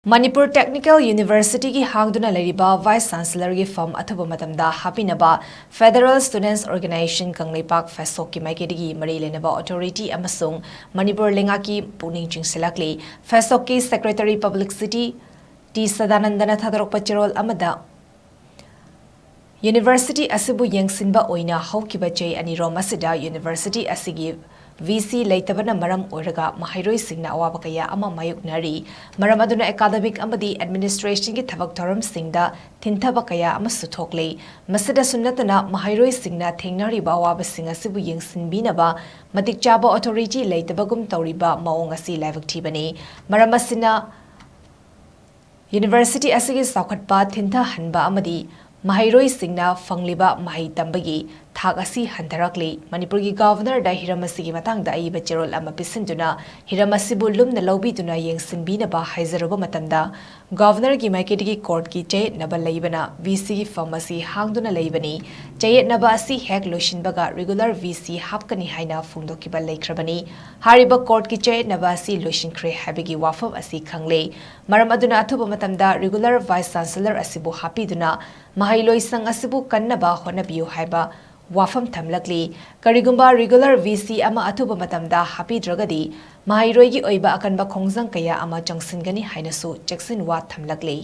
Manipur Technical University ki Hangduna Leiriba Vice-Chancellor ki Pham Athuba Matamda Happinaba Federal Students Organization KANGLEIPAK FESOK ki MAIKEIDAGI LEINABA Authority AMASUNG Manipur LEINGAKKI PUKNING CHINGSINLAKLI FESOK ki Secretary Publicity T Sadanandana Thadorokpa Chirol amada University asibu yengsinba oina haukiba chei anirom asida University asigi VC leitabana maram oraga mahairoi singna awaba kaya ama mayuknari maram aduna academic amadi administration ki thabak thoram singda thinthaba kaya ama suthokle masida sunnatana mahairoi singna thengnari ba awaba singa sibu yengsinbinaba matik chaba authority leitabagum tawriba maong asi laibak thibani maram asina University asigi saukhatpa thintha hanba amadi Mahairoi singna fangliba mahai tambagi thak asi handarakli Manipur ki Governor da Hiramasi matangda aiba cherol ama pisinduna Hiramasibu lumna lobiduna yengsinbinaba haizaruba matamda Governor ki MAIKEIDAGI court ki chayetnaba leibana VC ki pharmacy Hangduna leibani chayetnaba asi hek loishinbaga regular VC hapkani haina phungdokiba leikrabani hariba court ki chayetnaba asi loishinkre habigi wafam asi khangle maram aduna Athuba Matamda regular vice chancellor asibu hapiduna Mahailoi sang asibu kannaba honabiyu haiba wafam thamlakli karigumba regular VC ama Athuba Matamda happy dragadi Mahairoi gi oiba akanba khongjang kaya ama changsingani hainasu cheksin wa thamlakli